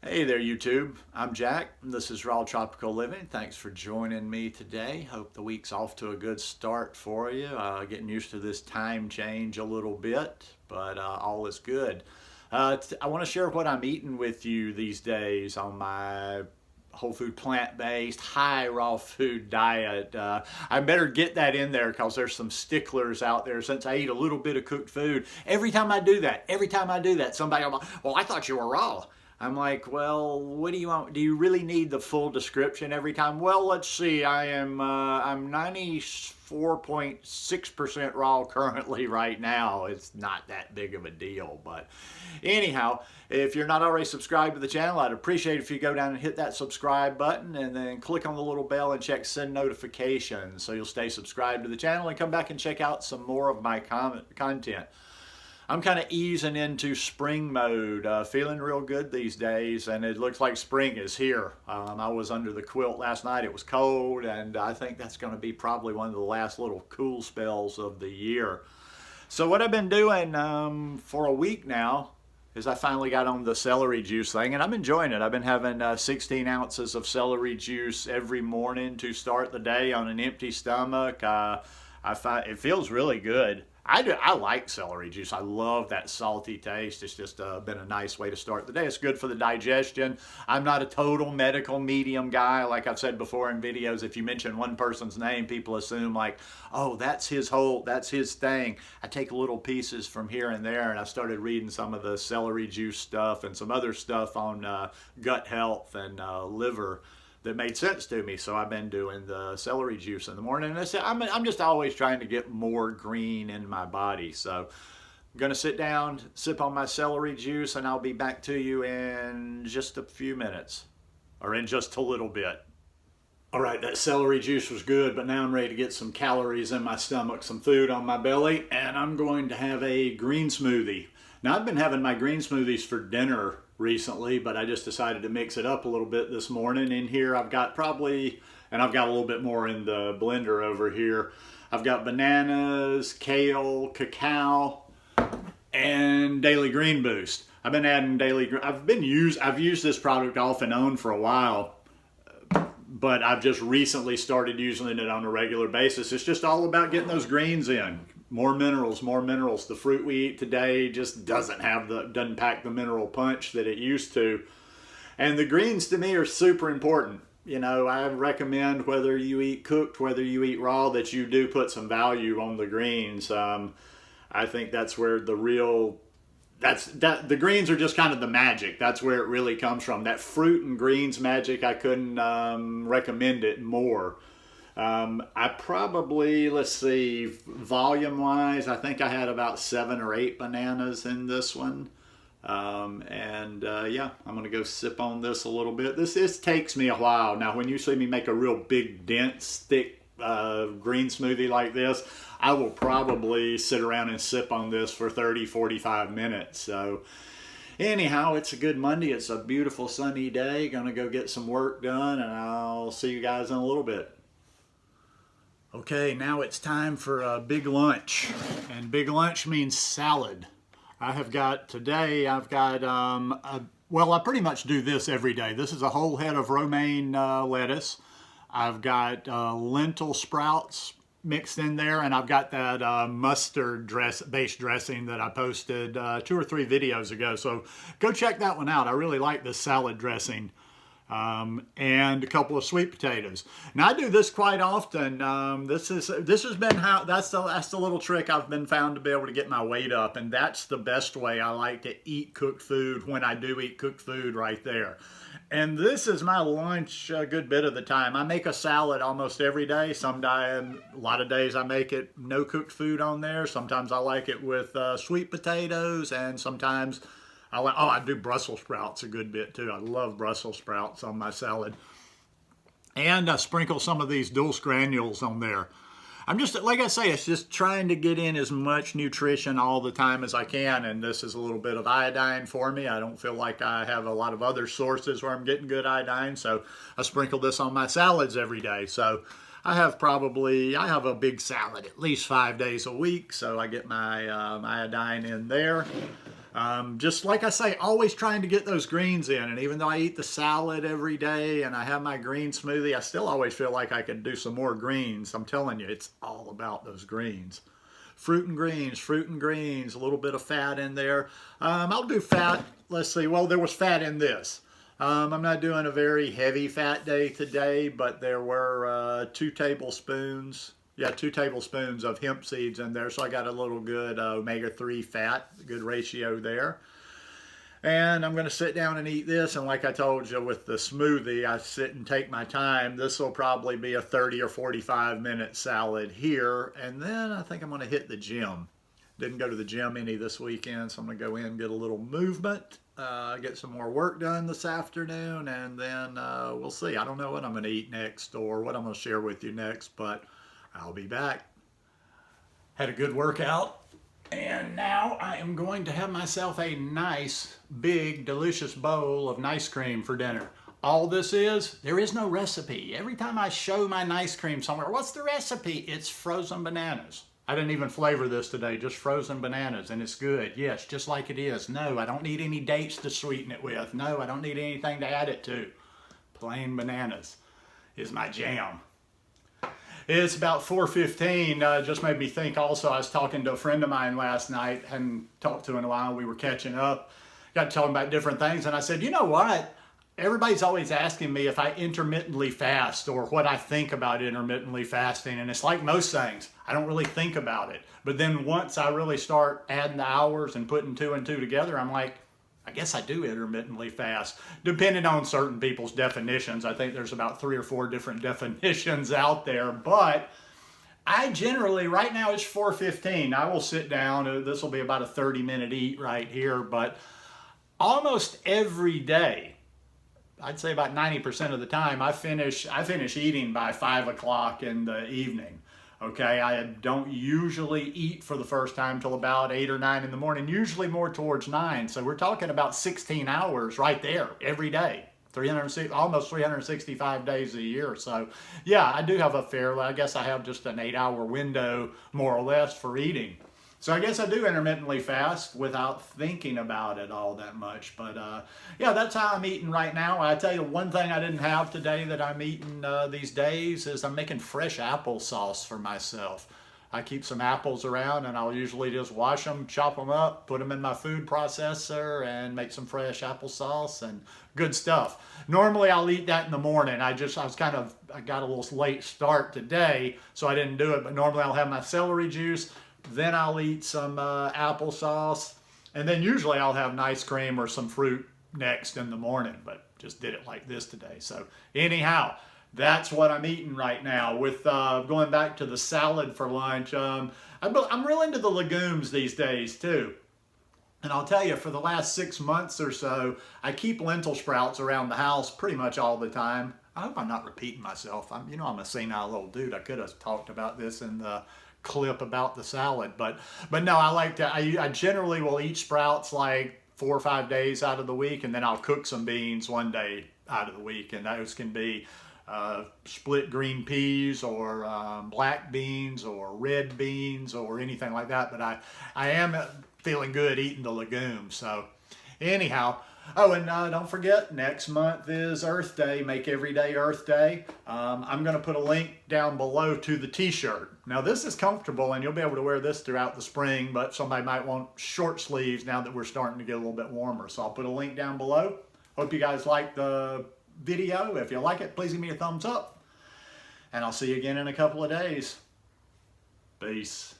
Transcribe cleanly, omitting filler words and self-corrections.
Hey there, YouTube. I'm Jack. This is Raw Tropical Living. Thanks for joining me today. Hope the week's off to a good start for you. Getting used to this time change a little bit, but all is good. I want to share what I'm eating with you these days on my whole food, plant-based, high raw food diet. I better get that in there because there's some sticklers out there. Since I eat a little bit of cooked food, every time I do that, somebody will be like, well, I thought you were raw. I'm like, well, what do you want? Do you really need the full description every time? Well, let's see. I'm 94.6% raw currently right now. It's not that big of a deal, but anyhow, if you're not already subscribed to the channel, I'd appreciate it if you go down and hit that subscribe button and then click on the little bell and check send notifications so you'll stay subscribed to the channel and come back and check out some more of my content. I'm kind of easing into spring mode, feeling real good these days, and it looks like spring is here. I was under the quilt last night. It was cold, and I think that's going to be probably one of the last little cool spells of the year. So what I've been doing for a week now is I finally got on the celery juice thing, and I'm enjoying it. I've been having 16 ounces of celery juice every morning to start the day on an empty stomach. I find it feels really good. I like celery juice. I love that salty taste. It's just been a nice way to start the day. It's good for the digestion. I'm not a total medical medium guy. Like I've said before in videos, if you mention one person's name, people assume like, oh, that's his thing. I take little pieces from here and there, and I started reading some of the celery juice stuff and some other stuff on gut health and liver that made sense to me. So I've been doing the celery juice in the morning. And I'm just always trying to get more green in my body. So I'm going to sit down, sip on my celery juice, and I'll be back to you in just a few minutes, or in just a little bit. All right, that celery juice was good, but now I'm ready to get some calories in my stomach, some food on my belly, and I'm going to have a green smoothie. Now, I've been having my green smoothies for dinner recently, but I just decided to mix it up a little bit this morning. In here, I've got and I've got a little bit more in the blender over here. I've got bananas, kale, cacao, and Daily Green Boost. I've been adding I've used this product off and on for a while, but I've just recently started using it on a regular basis. It's just all about getting those greens in. More minerals, more minerals. The fruit we eat today just doesn't pack the mineral punch that it used to. And the greens to me are super important. You know, I recommend whether you eat cooked, whether you eat raw, that you do put some value on the greens. I think that's where the greens are just kind of the magic. That's where it really comes from. That fruit and greens magic, I couldn't recommend it more. I probably, let's see, volume-wise, I think I had about 7 or 8 bananas in this one. Yeah, I'm going to go sip on this a little bit. This takes me a while. Now, when you see me make a real big, dense, thick green smoothie like this, I will probably sit around and sip on this for 30, 45 minutes. So anyhow, it's a good Monday. It's a beautiful sunny day. Going to go get some work done, and I'll see you guys in a little bit. Okay, now it's time for a big lunch, and big lunch means salad. I've got, well, I pretty much do this every day. This is a whole head of romaine lettuce. I've got lentil sprouts mixed in there, and I've got that mustard-based dressing that I posted 2 or 3 videos ago. So go check that one out. I really like this salad dressing. And a couple of sweet potatoes. Now I do this quite often. This has been that's the little trick I've been found to be able to get my weight up, and that's the best way I like to eat cooked food when I do eat cooked food right there. And this is my lunch a good bit of the time. I make a salad almost every day. A lot of days I make it no cooked food on there. Sometimes I like it with sweet potatoes, and sometimes I do Brussels sprouts a good bit too. I love Brussels sprouts on my salad. And I sprinkle some of these dulse granules on there. I'm just, like I say, it's just trying to get in as much nutrition all the time as I can. And this is a little bit of iodine for me. I don't feel like I have a lot of other sources where I'm getting good iodine. So I sprinkle this on my salads every day. So I have a big salad at least 5 days a week. So I get my iodine in there. Just like I say, always trying to get those greens in. And even though I eat the salad every day and I have my green smoothie, I still always feel like I could do some more greens. I'm telling you, it's all about those greens. Fruit and greens, a little bit of fat in there. I'll do fat. Let's see. Well, there was fat in this. I'm not doing a very heavy fat day today, but there were 2 tablespoons. Yeah, 2 tablespoons of hemp seeds in there, so I got a little good omega-3 fat, good ratio there. And I'm going to sit down and eat this, and like I told you with the smoothie, I sit and take my time. This will probably be a 30 or 45-minute salad here, and then I think I'm going to hit the gym. Didn't go to the gym any this weekend, so I'm going to go in and get a little movement, get some more work done this afternoon, and then we'll see. I don't know what I'm going to eat next or what I'm going to share with you next, but I'll be back. Had a good workout, and now I am going to have myself a nice, big, delicious bowl of ice cream for dinner. All this is, there is no recipe. Every time I show my ice cream somewhere, what's the recipe? It's frozen bananas. I didn't even flavor this today, just frozen bananas, and it's good. Yes, just like it is. No, I don't need any dates to sweeten it with. No, I don't need anything to add it to. Plain bananas is my jam. It's about 4:15. Just made me think also, I was talking to a friend of mine last night, hadn't talked to in a while. We were catching up, got talking about different things, and I said, you know what? Everybody's always asking me if I intermittently fast or what I think about intermittently fasting, and it's like most things, I don't really think about it. But then once I really start adding the hours and putting 2 and 2 together, I'm like, I guess I do intermittently fast, depending on certain people's definitions. I think there's about 3 or 4 different definitions out there, but I generally, right now it's 4:15. I will sit down. This will be about a 30-minute eat right here, but almost every day, I'd say about 90% of the time, I finish eating by 5 o'clock in the evening. Okay, I don't usually eat for the first time till about 8 or 9 in the morning, usually more towards 9. So we're talking about 16 hours right there every day, almost 365 days a year. So yeah, I do have I guess I have just an 8-hour window more or less for eating. So I guess I do intermittently fast without thinking about it all that much. But yeah, that's how I'm eating right now. I tell you, one thing I didn't have today that I'm eating these days is I'm making fresh applesauce for myself. I keep some apples around, and I'll usually just wash them, chop them up, put them in my food processor, and make some fresh applesauce and good stuff. Normally I'll eat that in the morning. I got a little late start today, so I didn't do it. But normally I'll have my celery juice. Then I'll eat some applesauce, and then usually I'll have an ice cream or some fruit next in the morning, but just did it like this today. So anyhow, that's what I'm eating right now. With going back to the salad for lunch, I'm real into the legumes these days too. And I'll tell you, for the last 6 months or so, I keep lentil sprouts around the house pretty much all the time. I hope I'm not repeating myself. I'm a senile old dude. I could have talked about this in the clip about the salad, but no, I generally will eat sprouts like 4 or 5 days out of the week, and then I'll cook some beans one day out of the week, and those can be split green peas or black beans or red beans or anything like that. But I am feeling good eating the legumes. So anyhow, oh, and don't forget, next month is Earth Day. Make every day Earth Day. I'm going to put a link down below to the t-shirt. Now, this is comfortable, and you'll be able to wear this throughout the spring, but somebody might want short sleeves now that we're starting to get a little bit warmer. So I'll put a link down below. Hope you guys like the video. If you like it, please give me a thumbs up. And I'll see you again in a couple of days. Peace.